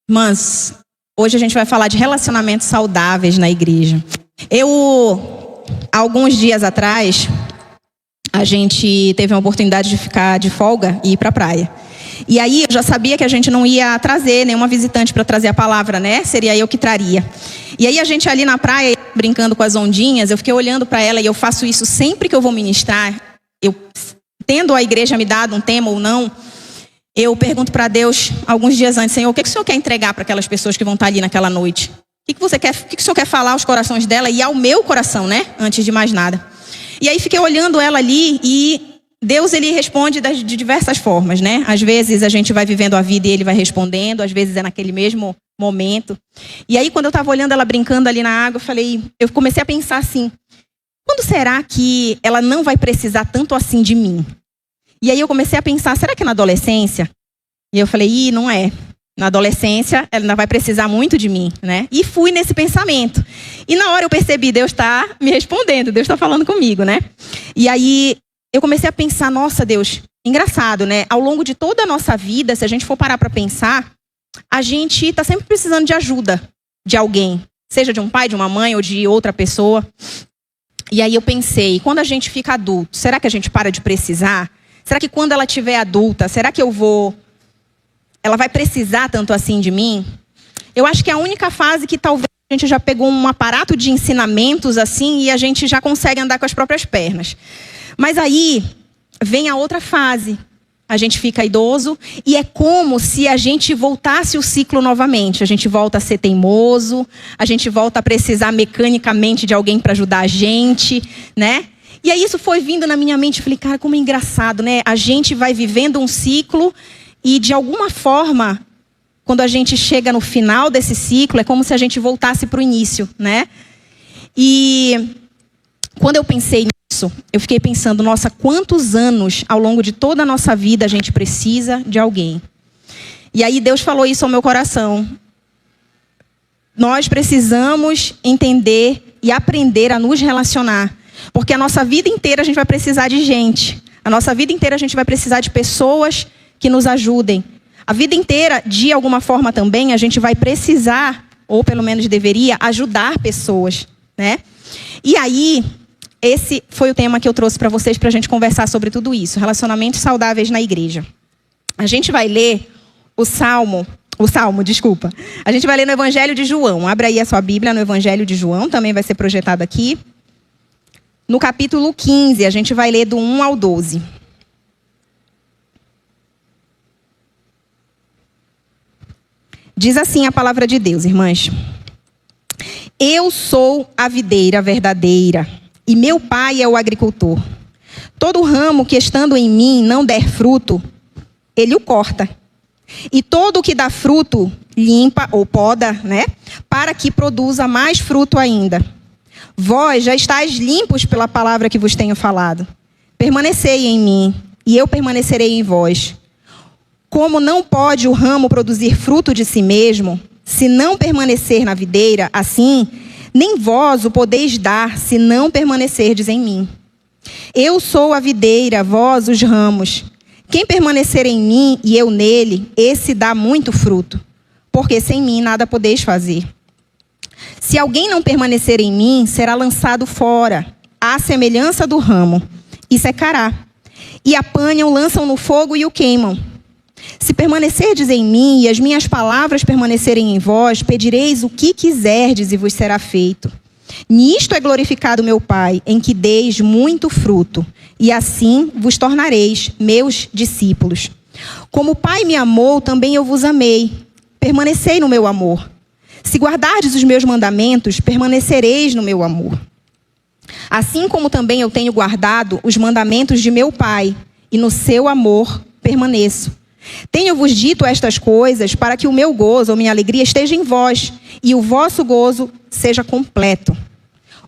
Mas hoje a gente vai falar de relacionamentos saudáveis na igreja. Alguns dias atrás, a gente teve a oportunidade de ficar de folga e ir para a praia. E aí eu já sabia que a gente não ia trazer nenhuma visitante para trazer a palavra, né? Seria eu que traria. E aí a gente ali na praia, brincando com as ondinhas, eu fiquei olhando para ela, e eu faço isso sempre que eu vou ministrar. Tendo a igreja me dado um tema ou não, eu pergunto para Deus alguns dias antes: Senhor, o que o Senhor quer entregar para aquelas pessoas que vão estar ali naquela noite? O que o Senhor quer falar aos corações dela e ao meu coração, né? Antes de mais nada. E aí fiquei olhando ela ali, e Deus, ele responde de diversas formas, né? Às vezes a gente vai vivendo a vida e ele vai respondendo, às vezes é naquele mesmo momento. E aí quando eu estava olhando ela brincando ali na água, eu comecei a pensar assim: quando será que ela não vai precisar tanto assim de mim? E aí eu comecei a pensar: será que na adolescência? E eu falei: não é. Na adolescência ela ainda vai precisar muito de mim, né? E fui nesse pensamento. E na hora eu percebi: Deus está me respondendo, Deus está falando comigo, né? E aí eu comecei a pensar: nossa, Deus, engraçado, né? Ao longo de toda a nossa vida, se a gente for parar para pensar, a gente está sempre precisando de ajuda de alguém. Seja de um pai, de uma mãe ou de outra pessoa. E aí eu pensei: quando a gente fica adulto, será que a gente para de precisar? Será que quando ela estiver adulta, será que ela vai precisar tanto assim de mim? Eu acho que é a única fase que talvez a gente já pegou um aparato de ensinamentos assim e a gente já consegue andar com as próprias pernas. Mas aí vem a outra fase. A gente fica idoso e é como se a gente voltasse o ciclo novamente. A gente volta a ser teimoso, a gente volta a precisar mecanicamente de alguém para ajudar a gente, né? E aí isso foi vindo na minha mente. Eu falei: cara, como é engraçado, né? A gente vai vivendo um ciclo e de alguma forma, quando a gente chega no final desse ciclo, é como se a gente voltasse para o início, né? E quando eu pensei nisso, eu fiquei pensando: nossa, quantos anos ao longo de toda a nossa vida a gente precisa de alguém? E aí Deus falou isso ao meu coração. Nós precisamos entender e aprender a nos relacionar. Porque a nossa vida inteira a gente vai precisar de gente. A nossa vida inteira a gente vai precisar de pessoas que nos ajudem. A vida inteira, de alguma forma também, a gente vai precisar, ou pelo menos deveria, ajudar pessoas, né? E aí, esse foi o tema que eu trouxe para vocês, para a gente conversar sobre tudo isso. Relacionamentos saudáveis na igreja. A gente vai ler o Salmo, desculpa. A gente vai ler no Evangelho de João. Abra aí a sua Bíblia no Evangelho de João, também vai ser projetado aqui. No capítulo 15, a gente vai ler do 1 ao 12. Diz assim a palavra de Deus, irmãs: eu sou a videira verdadeira, e meu pai é o agricultor. Todo ramo que estando em mim não der fruto, ele o corta. E todo o que dá fruto, limpa ou poda, né? Para que produza mais fruto ainda. Vós já estáis limpos pela palavra que vos tenho falado. Permanecei em mim, e eu permanecerei em vós. Como não pode o ramo produzir fruto de si mesmo, se não permanecer na videira, assim, nem vós o podeis dar, se não permanecerdes em mim. Eu sou a videira, vós os ramos. Quem permanecer em mim e eu nele, esse dá muito fruto, porque sem mim nada podeis fazer. Se alguém não permanecer em mim, será lançado fora, à semelhança do ramo, e secará. E apanham, lançam no fogo e o queimam. Se permanecerdes em mim e as minhas palavras permanecerem em vós, pedireis o que quiserdes e vos será feito. Nisto é glorificado meu Pai, em que deis muito fruto, e assim vos tornareis meus discípulos. Como o Pai me amou, também eu vos amei. Permanecei no meu amor. Se guardardes os meus mandamentos, permanecereis no meu amor. Assim como também eu tenho guardado os mandamentos de meu Pai, e no seu amor permaneço. Tenho-vos dito estas coisas para que o meu gozo, ou minha alegria, esteja em vós, e o vosso gozo seja completo.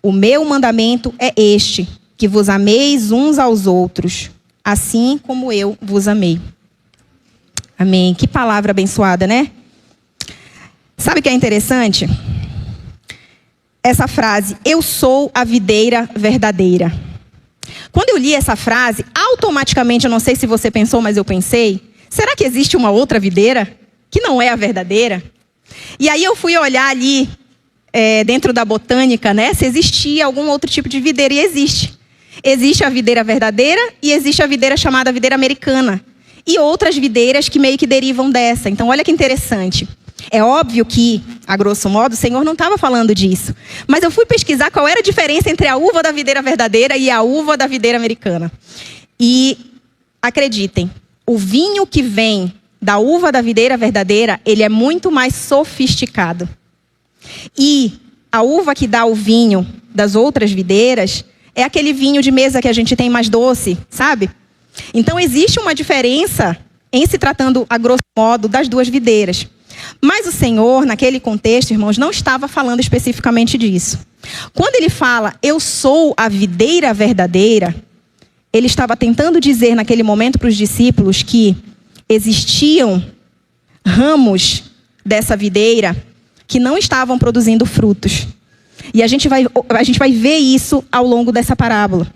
O meu mandamento é este, que vos ameis uns aos outros, assim como eu vos amei. Amém. Que palavra abençoada, né? Sabe o que é interessante? Essa frase: eu sou a videira verdadeira. Quando eu li essa frase, automaticamente, eu não sei se você pensou, mas eu pensei: será que existe uma outra videira que não é a verdadeira? E aí eu fui olhar ali, dentro da botânica, né, se existia algum outro tipo de videira, e existe. Existe a videira verdadeira e existe a videira chamada videira americana. E outras videiras que meio que derivam dessa. Então, olha que interessante. É óbvio que, a grosso modo, o Senhor não estava falando disso. Mas eu fui pesquisar qual era a diferença entre a uva da videira verdadeira e a uva da videira americana. E, acreditem, o vinho que vem da uva da videira verdadeira, ele é muito mais sofisticado. E a uva que dá o vinho das outras videiras é aquele vinho de mesa que a gente tem mais doce, sabe? Então, existe uma diferença em se tratando, a grosso modo, das duas videiras. Mas o Senhor, naquele contexto, irmãos, não estava falando especificamente disso. Quando ele fala, eu sou a videira verdadeira, ele estava tentando dizer naquele momento para os discípulos que existiam ramos dessa videira que não estavam produzindo frutos. E a gente vai ver isso ao longo dessa parábola.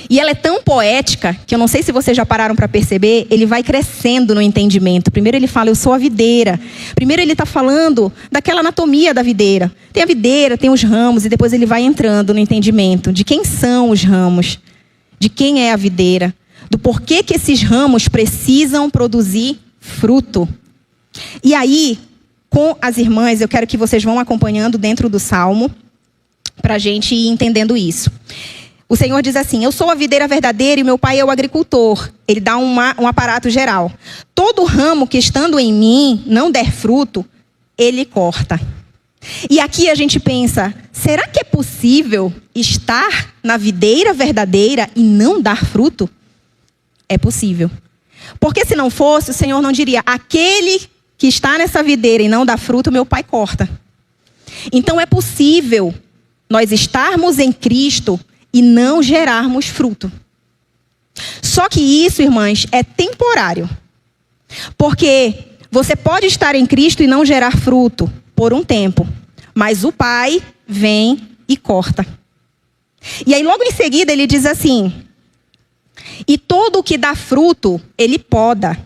E ela é tão poética, que eu não sei se vocês já pararam para perceber, ele vai crescendo no entendimento. Primeiro ele fala, eu sou a videira. Primeiro ele está falando daquela anatomia da videira. Tem a videira, tem os ramos, e depois ele vai entrando no entendimento de quem são os ramos, de quem é a videira, do porquê que esses ramos precisam produzir fruto. E aí, com as irmãs, eu quero que vocês vão acompanhando dentro do Salmo, para a gente ir entendendo isso. O Senhor diz assim, eu sou a videira verdadeira e meu pai é o agricultor. Ele dá um aparato geral. Todo ramo que estando em mim não der fruto, ele corta. E aqui a gente pensa, será que é possível estar na videira verdadeira e não dar fruto? É possível. Porque se não fosse, o Senhor não diria, aquele que está nessa videira e não dá fruto, meu pai corta. Então é possível nós estarmos em Cristo e não gerarmos fruto. Só que isso, irmãs, é temporário. Porque você pode estar em Cristo e não gerar fruto por um tempo. Mas o Pai vem e corta. E aí logo em seguida ele diz assim, e todo o que dá fruto, ele poda,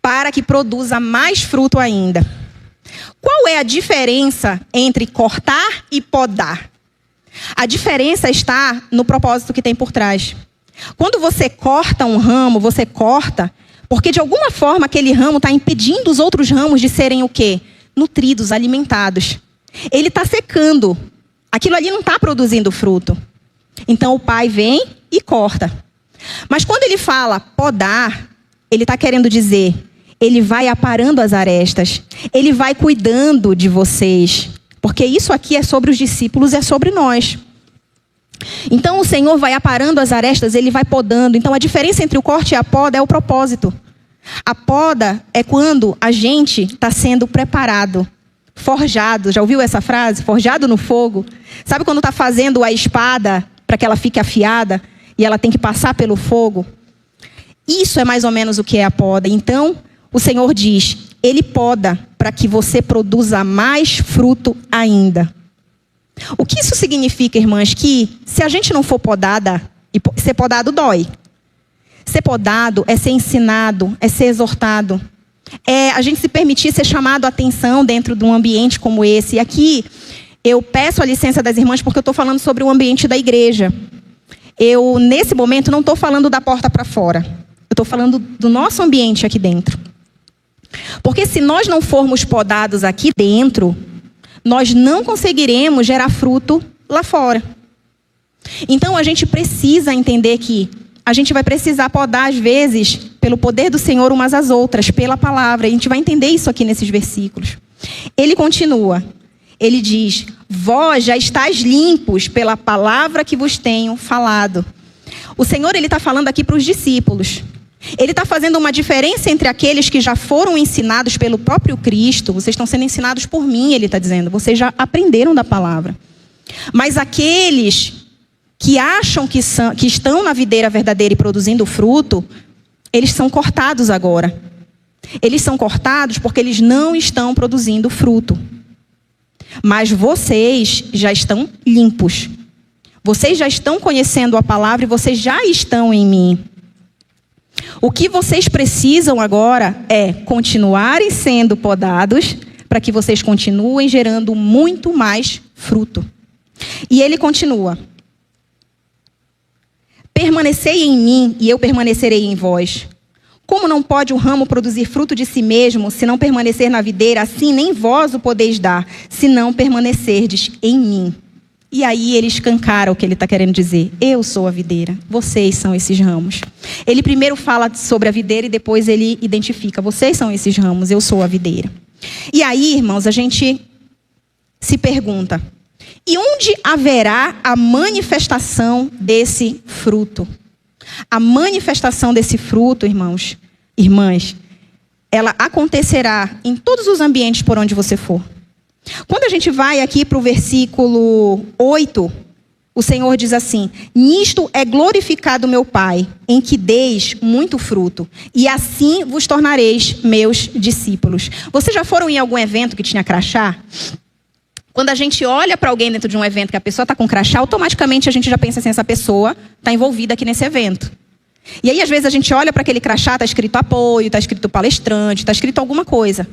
para que produza mais fruto ainda. Qual é a diferença entre cortar e podar? A diferença está no propósito que tem por trás. Quando você corta um ramo, você corta porque de alguma forma aquele ramo está impedindo os outros ramos de serem o quê? Nutridos, alimentados. Ele está secando. Aquilo ali não está produzindo fruto. Então o pai vem e corta. Mas quando ele fala podar, ele está querendo dizer, ele vai aparando as arestas. Ele vai cuidando de vocês. Porque isso aqui é sobre os discípulos, é sobre nós. Então o Senhor vai aparando as arestas, ele vai podando. Então a diferença entre o corte e a poda é o propósito. A poda é quando a gente está sendo preparado, forjado. Já ouviu essa frase? Forjado no fogo. Sabe quando está fazendo a espada para que ela fique afiada e ela tem que passar pelo fogo? Isso é mais ou menos o que é a poda. Então o Senhor diz, ele poda para que você produza mais fruto ainda. O que isso significa, irmãs? Que se a gente não for podada, e ser podado dói. Ser podado é ser ensinado, é ser exortado. É a gente se permitir ser chamado a atenção dentro de um ambiente como esse. E aqui eu peço a licença das irmãs porque eu estou falando sobre o ambiente da igreja. Eu, nesse momento, não estou falando da porta para fora. Eu estou falando do nosso ambiente aqui dentro. Porque se nós não formos podados aqui dentro, nós não conseguiremos gerar fruto lá fora. Então a gente precisa entender que a gente vai precisar podar às vezes pelo poder do Senhor umas às outras, pela palavra. A gente vai entender isso aqui nesses versículos. Ele continua, ele diz, vós já estáis limpos pela palavra que vos tenho falado. O Senhor, ele está falando aqui para os discípulos. Ele está fazendo uma diferença entre aqueles que já foram ensinados pelo próprio Cristo. Vocês estão sendo ensinados por mim, ele está dizendo. Vocês já aprenderam da palavra. Mas aqueles que acham que estão na videira verdadeira e produzindo fruto, eles são cortados agora. Eles são cortados porque eles não estão produzindo fruto. Mas vocês já estão limpos. Vocês já estão conhecendo a palavra e vocês já estão em mim. O que vocês precisam agora é continuarem sendo podados para que vocês continuem gerando muito mais fruto. E ele continua: permanecei em mim e eu permanecerei em vós. Como não pode o ramo produzir fruto de si mesmo, se não permanecer na videira, assim nem vós o podeis dar, se não permanecerdes em mim. E aí ele escancara o que ele está querendo dizer. Eu sou a videira, vocês são esses ramos. Ele primeiro fala sobre a videira e depois ele identifica: vocês são esses ramos, eu sou a videira. E aí, irmãos, a gente se pergunta: e onde haverá a manifestação desse fruto? A manifestação desse fruto, irmãos, irmãs, ela acontecerá em todos os ambientes por onde você for. Quando a gente vai aqui para o versículo 8, o Senhor diz assim: nisto é glorificado meu Pai, em que deis muito fruto, e assim vos tornareis meus discípulos. Vocês já foram em algum evento que tinha crachá? Quando a gente olha para alguém dentro de um evento que a pessoa está com crachá, automaticamente a gente já pensa assim: essa pessoa está envolvida aqui nesse evento. E aí, às vezes, a gente olha para aquele crachá, está escrito apoio, está escrito palestrante, está escrito alguma coisa.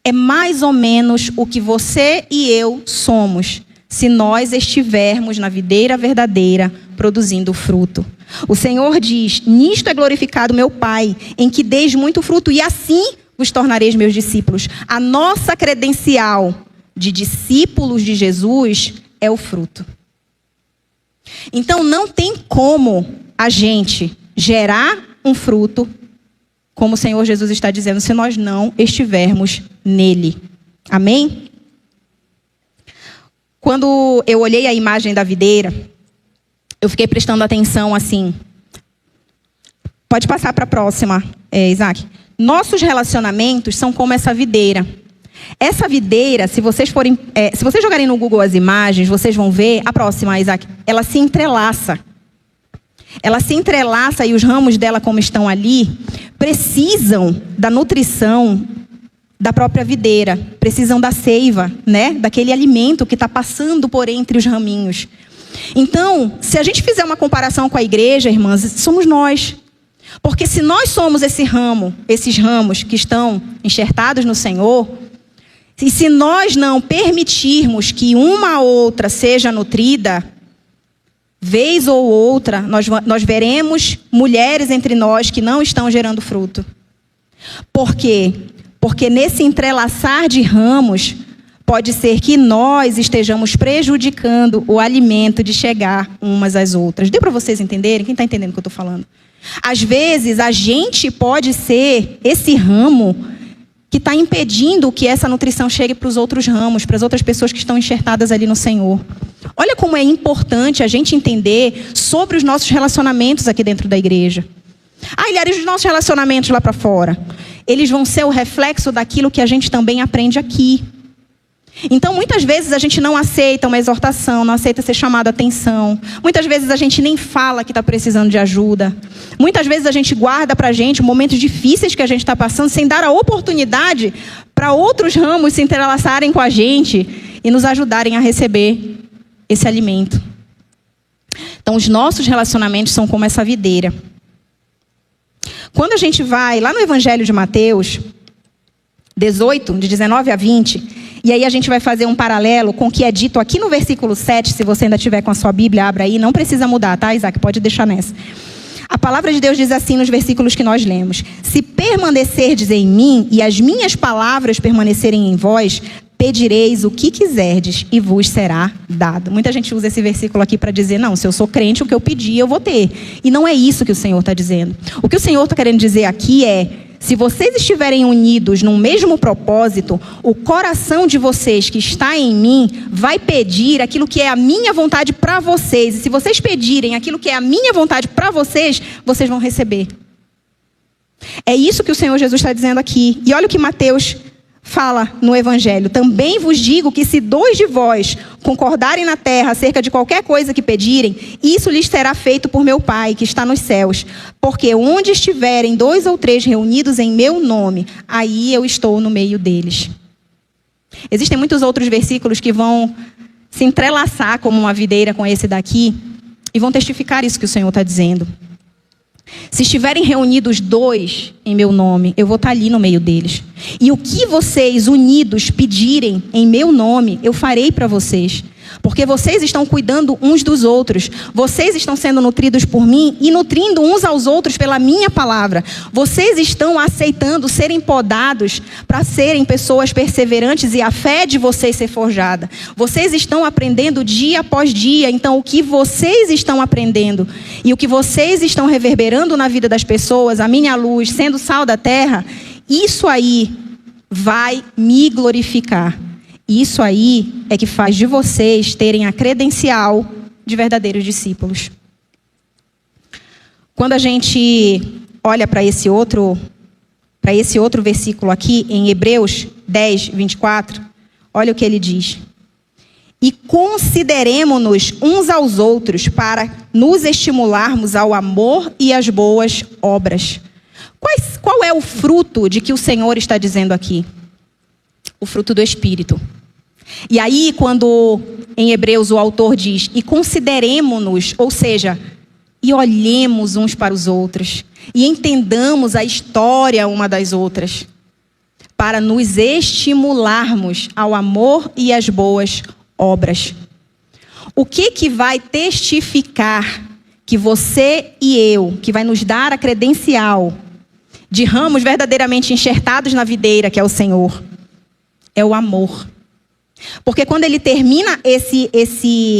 É mais ou menos o que você e eu somos, se nós estivermos na videira verdadeira, produzindo fruto. O Senhor diz: nisto é glorificado meu Pai, em que deis muito fruto, e assim vos tornareis meus discípulos. A nossa credencial de discípulos de Jesus é o fruto. Então não tem como a gente gerar um fruto, como o Senhor Jesus está dizendo, se nós não estivermos nele. Amém? Quando eu olhei a imagem da videira, eu fiquei prestando atenção assim. Pode passar para a próxima, Isaac. Nossos relacionamentos são como essa videira. Essa videira, se vocês jogarem no Google as imagens, vocês vão ver, a próxima, Isaac, ela se entrelaça. Ela se entrelaça e os ramos dela, como estão ali, precisam da nutrição da própria videira, precisam da seiva, né? Daquele alimento que está passando por entre os raminhos. Então, se a gente fizer uma comparação com a igreja, irmãs, somos nós. Porque se nós somos esse ramo, esses ramos que estão enxertados no Senhor, e se nós não permitirmos que uma outra seja nutrida, vez ou outra, nós veremos mulheres entre nós que não estão gerando fruto. Por quê? Porque nesse entrelaçar de ramos, pode ser que nós estejamos prejudicando o alimento de chegar umas às outras. Deu para vocês entenderem? Quem está entendendo o que eu estou falando? Às vezes, a gente pode ser esse ramo que está impedindo que essa nutrição chegue para os outros ramos, para as outras pessoas que estão enxertadas ali no Senhor. Olha como é importante a gente entender sobre os nossos relacionamentos aqui dentro da igreja. E os nossos relacionamentos lá para fora? Eles vão ser o reflexo daquilo que a gente também aprende aqui. Então, muitas vezes a gente não aceita uma exortação, não aceita ser chamado a atenção. Muitas vezes a gente nem fala que está precisando de ajuda. Muitas vezes a gente guarda para a gente momentos difíceis que a gente está passando, sem dar a oportunidade para outros ramos se entrelaçarem com a gente e nos ajudarem a receber esse alimento. Então, os nossos relacionamentos são como essa videira. Quando a gente vai lá no Evangelho de Mateus 18, de 19 a 20... E aí a gente vai fazer um paralelo com o que é dito aqui no versículo 7, se você ainda tiver com a sua Bíblia, abra aí, não precisa mudar, tá, Isaac? Pode deixar nessa. A palavra de Deus diz assim nos versículos que nós lemos: se permanecerdes em mim e as minhas palavras permanecerem em vós, pedireis o que quiserdes e vos será dado. Muita gente usa esse versículo aqui para dizer: não, se eu sou crente, o que eu pedir eu vou ter. E não é isso que o Senhor está dizendo. O que o Senhor está querendo dizer aqui é: se vocês estiverem unidos num mesmo propósito, o coração de vocês que está em mim vai pedir aquilo que é a minha vontade para vocês. E se vocês pedirem aquilo que é a minha vontade para vocês, vocês vão receber. É isso que o Senhor Jesus está dizendo aqui. E olha o que Mateus fala no Evangelho: também vos digo que se 2 de vós concordarem na terra acerca de qualquer coisa que pedirem, isso lhes será feito por meu Pai que está nos céus. Porque onde estiverem 2 ou 3 reunidos em meu nome, aí eu estou no meio deles. Existem muitos outros versículos que vão se entrelaçar como uma videira com esse daqui e vão testificar isso que o Senhor está dizendo. Se estiverem reunidos 2 em meu nome, eu vou estar ali no meio deles. E o que vocês unidos pedirem em meu nome, eu farei para vocês. Porque vocês estão cuidando uns dos outros. Vocês estão sendo nutridos por mim e nutrindo uns aos outros pela minha palavra. Vocês estão aceitando serem podados para serem pessoas perseverantes e a fé de vocês ser forjada. Vocês estão aprendendo dia após dia. Então, o que vocês estão aprendendo e o que vocês estão reverberando na vida das pessoas, a minha luz, sendo sal da terra, isso aí vai me glorificar. Isso aí é que faz de vocês terem a credencial de verdadeiros discípulos. Quando a gente olha para esse outro versículo aqui, em Hebreus 10, 24, olha o que ele diz. E consideremo-nos uns aos outros para nos estimularmos ao amor e às boas obras. Qual é o fruto de que o Senhor está dizendo aqui? O fruto do Espírito. E aí, quando em Hebreus o autor diz, e consideremo-nos, ou seja, e olhemos uns para os outros, e entendamos a história uma das outras, para nos estimularmos ao amor e às boas obras. O que vai testificar que você e eu, que vai nos dar a credencial de ramos verdadeiramente enxertados na videira, que é o Senhor, é o amor. Porque quando ele termina esse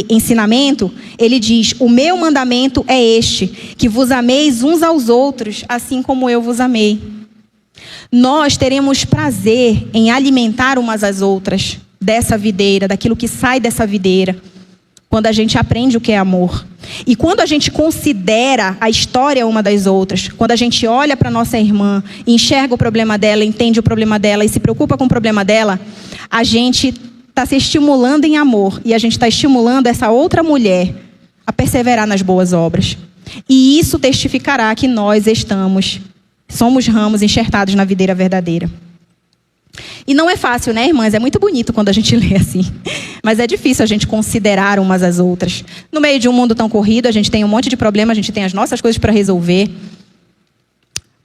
ensinamento, ele diz, o meu mandamento é este, que vos ameis uns aos outros, assim como eu vos amei. Nós teremos prazer em alimentar umas às outras dessa videira, daquilo que sai dessa videira, quando a gente aprende o que é amor. E quando a gente considera a história uma das outras, quando a gente olha para nossa irmã, enxerga o problema dela, entende o problema dela e se preocupa com o problema dela, a gente está se estimulando em amor e a gente está estimulando essa outra mulher a perseverar nas boas obras. E isso testificará que nós somos ramos enxertados na videira verdadeira. E não é fácil, né, irmãs? É muito bonito quando a gente lê assim. Mas é difícil a gente considerar umas às outras. No meio de um mundo tão corrido, a gente tem um monte de problema, a gente tem as nossas coisas para resolver.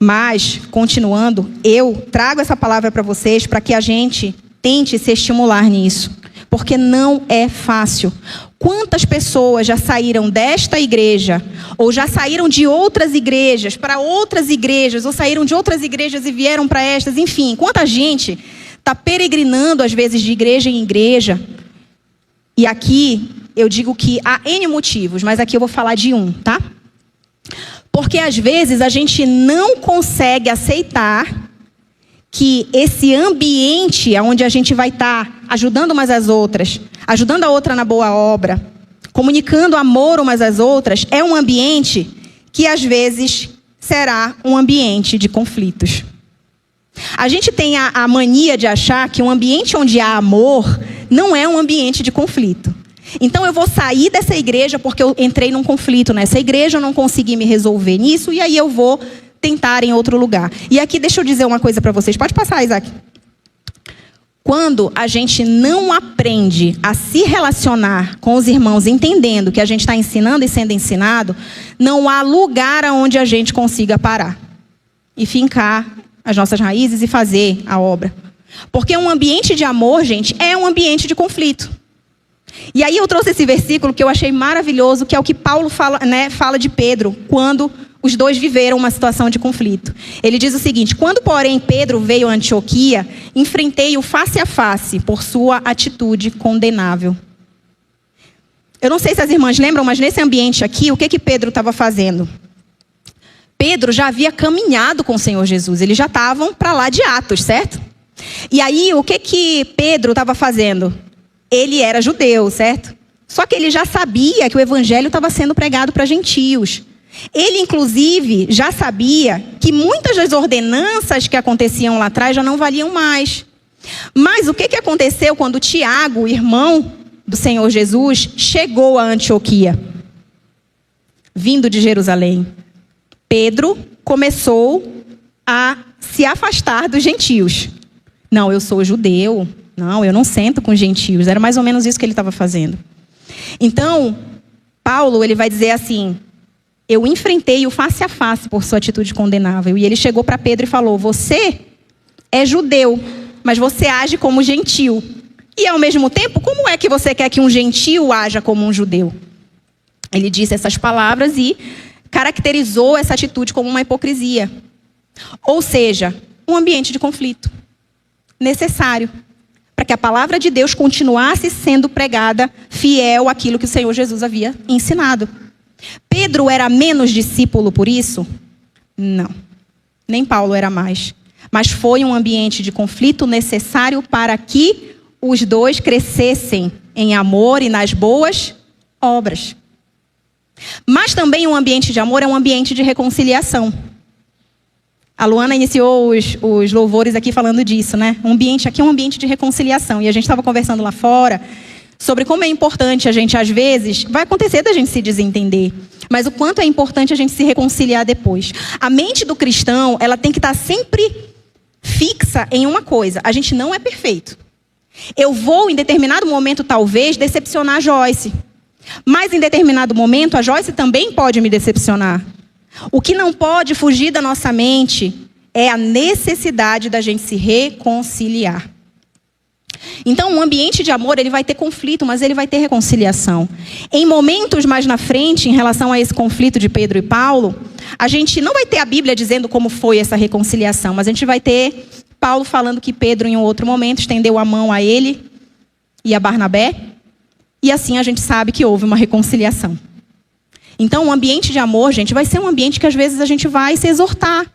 Mas, continuando, eu trago essa palavra para vocês para que a gente tente se estimular nisso. Porque não é fácil. Quantas pessoas já saíram desta igreja, ou já saíram de outras igrejas para outras igrejas, ou saíram de outras igrejas e vieram para estas, enfim. Quanta gente está peregrinando, às vezes, de igreja em igreja. E aqui, eu digo que há N motivos, mas aqui eu vou falar de um, tá? Porque, às vezes, a gente não consegue aceitar que esse ambiente onde a gente vai estar ajudando umas às outras, ajudando a outra na boa obra, comunicando amor umas às outras, é um ambiente que às vezes será um ambiente de conflitos. A gente tem a mania de achar que um ambiente onde há amor não é um ambiente de conflito. Então eu vou sair dessa igreja porque eu entrei num conflito nessa igreja, eu não consegui me resolver nisso, e aí eu vou tentar em outro lugar. E aqui deixa eu dizer uma coisa para vocês. Pode passar, Isaac. Quando a gente não aprende a se relacionar com os irmãos, entendendo que a gente está ensinando e sendo ensinado, não há lugar aonde a gente consiga parar e fincar as nossas raízes e fazer a obra. Porque um ambiente de amor, gente, é um ambiente de conflito. E aí eu trouxe esse versículo que eu achei maravilhoso, que é o que Paulo fala, né, fala de Pedro, quando os dois viveram uma situação de conflito. Ele diz o seguinte: quando, porém, Pedro veio a Antioquia, enfrentei-o face a face por sua atitude condenável. Eu não sei se as irmãs lembram, mas nesse ambiente aqui, o que Pedro estava fazendo? Pedro já havia caminhado com o Senhor Jesus. Eles já estavam para lá de Atos, certo? E aí, o que Pedro estava fazendo? Ele era judeu, certo? Só que ele já sabia que o evangelho estava sendo pregado para gentios. Ele, inclusive, já sabia que muitas das ordenanças que aconteciam lá atrás já não valiam mais. Mas o que aconteceu quando Tiago, irmão do Senhor Jesus, chegou a Antioquia, vindo de Jerusalém? Pedro começou a se afastar dos gentios. Não, eu sou judeu. Não, eu não sento com gentios. Era mais ou menos isso que ele estava fazendo. Então, Paulo, ele vai dizer assim: Eu enfrentei-o face a face por sua atitude condenável. E ele chegou para Pedro e falou: você é judeu, mas você age como gentil. E ao mesmo tempo, como é que você quer que um gentil haja como um judeu? Ele disse essas palavras e caracterizou essa atitude como uma hipocrisia. Ou seja, um ambiente de conflito necessário para que a palavra de Deus continuasse sendo pregada fiel àquilo que o Senhor Jesus havia ensinado. Pedro era menos discípulo por isso? Não. Nem Paulo era mais. Mas foi um ambiente de conflito necessário para que os dois crescessem em amor e nas boas obras. Mas também um ambiente de amor é um ambiente de reconciliação. A Luana iniciou os louvores aqui falando disso, né? Um ambiente aqui é um ambiente de reconciliação. E a gente estava conversando lá fora sobre como é importante a gente, às vezes, vai acontecer da gente se desentender, mas o quanto é importante a gente se reconciliar depois. A mente do cristão, ela tem que estar sempre fixa em uma coisa: a gente não é perfeito. Eu vou, em determinado momento, talvez, decepcionar a Joyce. Mas, em determinado momento, a Joyce também pode me decepcionar. O que não pode fugir da nossa mente é a necessidade da gente se reconciliar. Então, um ambiente de amor, ele vai ter conflito, mas ele vai ter reconciliação. Em momentos mais na frente, em relação a esse conflito de Pedro e Paulo, a gente não vai ter a Bíblia dizendo como foi essa reconciliação, mas a gente vai ter Paulo falando que Pedro, em um outro momento, estendeu a mão a ele e a Barnabé, e assim a gente sabe que houve uma reconciliação. Então, um ambiente de amor, gente, vai ser um ambiente que às vezes a gente vai se exortar,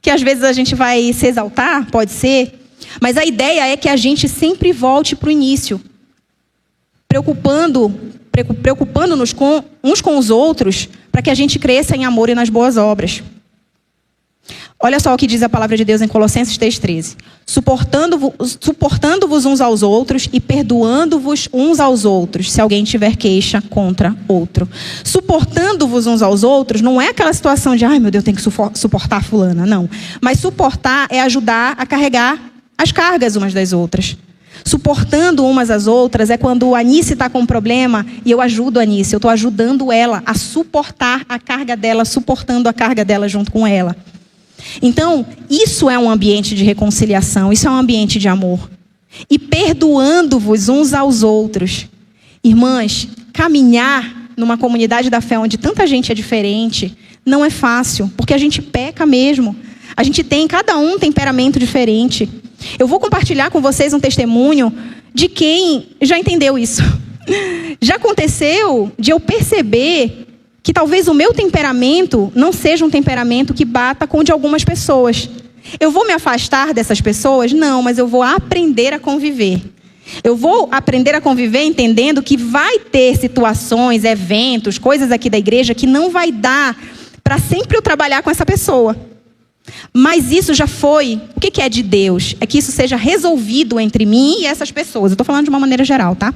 que às vezes a gente vai se exaltar, pode ser. Mas a ideia é que a gente sempre volte para o início, preocupando-nos uns com os outros, para que a gente cresça em amor e nas boas obras. Olha só o que diz a palavra de Deus em Colossenses 3,13. Suportando-vos uns aos outros e perdoando-vos uns aos outros, se alguém tiver queixa contra outro. Suportando-vos uns aos outros não é aquela situação de, ai meu Deus, eu tenho que suportar a fulana, não. Mas suportar é ajudar a carregar as cargas umas das outras. Suportando umas às outras é quando a Anice está com um problema e eu ajudo a Anice. Eu estou ajudando ela a suportar a carga dela, suportando a carga dela junto com ela. Então, isso é um ambiente de reconciliação, isso é um ambiente de amor. E perdoando-vos uns aos outros. Irmãs, caminhar numa comunidade da fé onde tanta gente é diferente, não é fácil, porque a gente peca mesmo. A gente tem, cada um, um temperamento diferente. Eu vou compartilhar com vocês um testemunho de quem já entendeu isso. Já aconteceu de eu perceber que talvez o meu temperamento não seja um temperamento que bata com o de algumas pessoas. Eu vou me afastar dessas pessoas? Não, mas eu vou aprender a conviver. Eu vou aprender a conviver entendendo que vai ter situações, eventos, coisas aqui da igreja que não vai dar para sempre eu trabalhar com essa pessoa. Mas isso já foi, o que é de Deus? É que isso seja resolvido entre mim e essas pessoas. Eu estou falando de uma maneira geral, tá?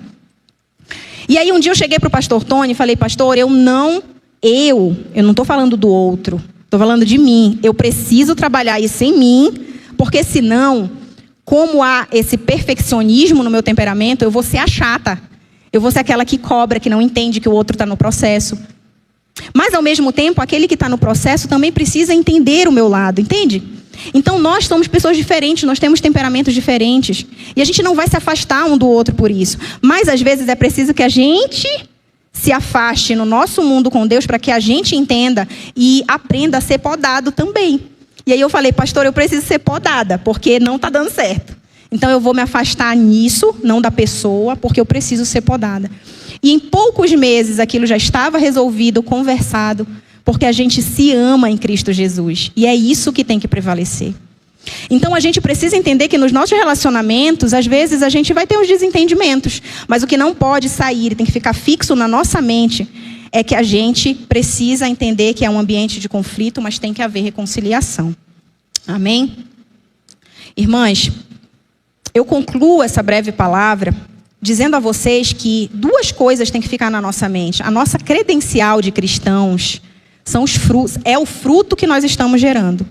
E aí um dia eu cheguei para o pastor Tony e falei, pastor, eu não estou falando do outro, estou falando de mim. Eu preciso trabalhar isso em mim, porque senão, como há esse perfeccionismo no meu temperamento, eu vou ser a chata. Eu vou ser aquela que cobra, que não entende que o outro está no processo. Mas, ao mesmo tempo, aquele que está no processo também precisa entender o meu lado, entende? Então, nós somos pessoas diferentes, nós temos temperamentos diferentes. E a gente não vai se afastar um do outro por isso. Mas, às vezes, é preciso que a gente se afaste no nosso mundo com Deus para que a gente entenda e aprenda a ser podado também. E aí eu falei, pastor, eu preciso ser podada, porque não está dando certo. Então, eu vou me afastar nisso, não da pessoa, porque eu preciso ser podada. E em poucos meses aquilo já estava resolvido, conversado, porque a gente se ama em Cristo Jesus. E é isso que tem que prevalecer. Então a gente precisa entender que nos nossos relacionamentos, às vezes a gente vai ter uns desentendimentos. Mas o que não pode sair, tem que ficar fixo na nossa mente, é que a gente precisa entender que é um ambiente de conflito, mas tem que haver reconciliação. Amém? Irmãs, eu concluo essa breve palavra dizendo a vocês que duas coisas têm que ficar na nossa mente. A nossa credencial de cristãos são os frutos, é o fruto que nós estamos gerando.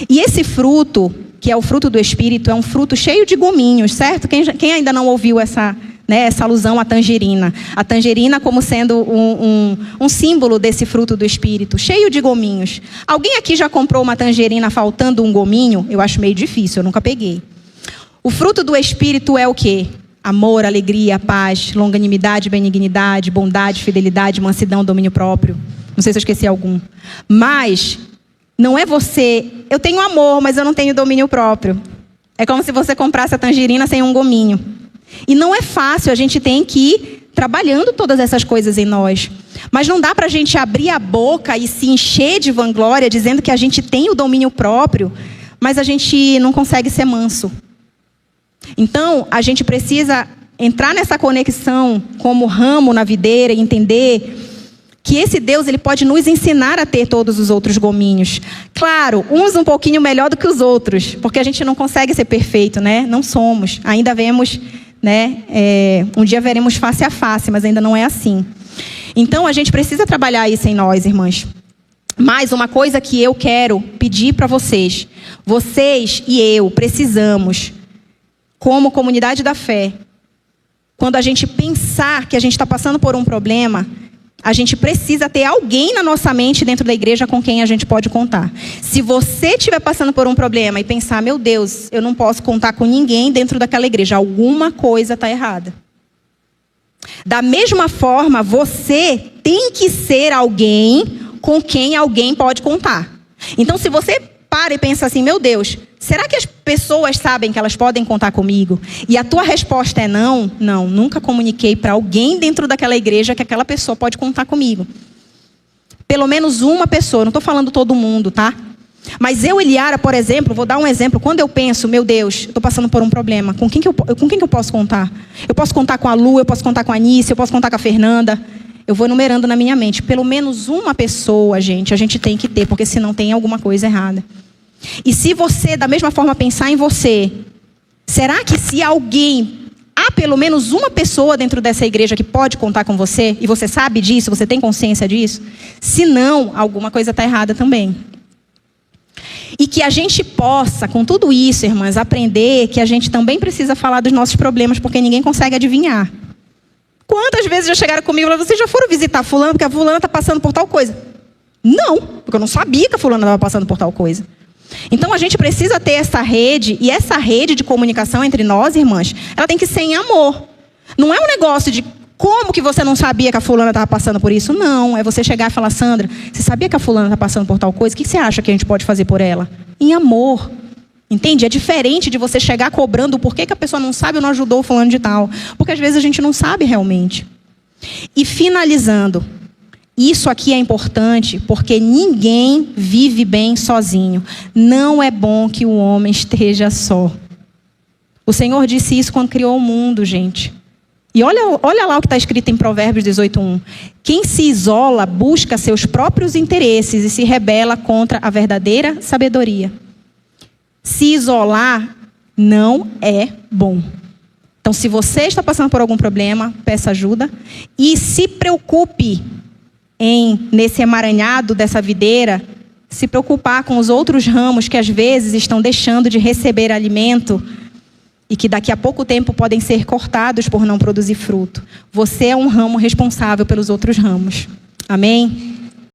E esse fruto, que é o fruto do Espírito, é um fruto cheio de gominhos, certo? Quem ainda não ouviu essa né, essa alusão à tangerina. A tangerina como sendo um símbolo desse fruto do Espírito, cheio de gominhos. Alguém aqui já comprou uma tangerina faltando um gominho? Eu acho meio difícil, eu nunca peguei. O fruto do Espírito é o quê? Amor, alegria, paz, longanimidade, benignidade, bondade, fidelidade, mansidão, domínio próprio. Não sei se eu esqueci algum. Mas não é você... Eu tenho amor, mas eu não tenho domínio próprio. É como se você comprasse a tangerina sem um gominho. E não é fácil, a gente tem que ir trabalhando todas essas coisas em nós. Mas não dá para a gente abrir a boca e se encher de vanglória, dizendo que a gente tem o domínio próprio, mas a gente não consegue ser manso. Então, a gente precisa entrar nessa conexão como ramo na videira e entender que esse Deus, ele pode nos ensinar a ter todos os outros gominhos. Claro, uns um pouquinho melhor do que os outros, porque a gente não consegue ser perfeito, né? Não somos. Ainda vemos, né? Um dia veremos face a face, mas ainda não é assim. Então, a gente precisa trabalhar isso em nós, irmãs. Mas uma coisa que eu quero pedir para vocês. Vocês e eu precisamos, como comunidade da fé, quando a gente pensar que a gente está passando por um problema, a gente precisa ter alguém na nossa mente dentro da igreja com quem a gente pode contar. Se você estiver passando por um problema e pensar, meu Deus, eu não posso contar com ninguém dentro daquela igreja, alguma coisa está errada. Da mesma forma, você tem que ser alguém com quem alguém pode contar. Então, se você para e pensa assim, meu Deus, será que as pessoas sabem que elas podem contar comigo? E a tua resposta é não? Não, nunca comuniquei para alguém dentro daquela igreja que aquela pessoa pode contar comigo. Pelo menos uma pessoa, não estou falando todo mundo, tá? Mas eu, Eliara, por exemplo, vou dar um exemplo. Quando eu penso, meu Deus, eu estou passando por um problema, com quem que eu posso contar? Eu posso contar com a Lu, eu posso contar com a Anice, eu posso contar com a Fernanda. Eu vou enumerando na minha mente. Pelo menos uma pessoa, gente, a gente tem que ter, porque senão tem alguma coisa errada. E se você, da mesma forma, pensar em você, será que se alguém, há pelo menos uma pessoa dentro dessa igreja que pode contar com você, e você sabe disso, você tem consciência disso? Se não, alguma coisa está errada também. E que a gente possa, com tudo isso, irmãs, aprender que a gente também precisa falar dos nossos problemas, porque ninguém consegue adivinhar. Quantas vezes já chegaram comigo e falaram, vocês já foram visitar fulano, porque a fulana está passando por tal coisa? Não, porque eu não sabia que a fulana estava passando por tal coisa. Então, a gente precisa ter essa rede, e essa rede de comunicação entre nós, irmãs, ela tem que ser em amor. Não é um negócio de como que você não sabia que a fulana estava passando por isso. Não, é você chegar e falar, Sandra, você sabia que a fulana está passando por tal coisa? O que você acha que a gente pode fazer por ela? Em amor. Entende? É diferente de você chegar cobrando o porquê que a pessoa não sabe ou não ajudou o fulano de tal. Porque às vezes a gente não sabe realmente. E finalizando, isso aqui é importante porque ninguém vive bem sozinho. Não é bom que o homem esteja só. O Senhor disse isso quando criou o mundo, gente. E olha lá o que está escrito em Provérbios 18:1. Quem se isola busca seus próprios interesses e se rebela contra a verdadeira sabedoria. Se isolar não é bom. Então, se você está passando por algum problema, peça ajuda e se preocupe nesse emaranhado dessa videira, se preocupar com os outros ramos que às vezes estão deixando de receber alimento e que daqui a pouco tempo podem ser cortados por não produzir fruto. Você é um ramo responsável pelos outros ramos. Amém?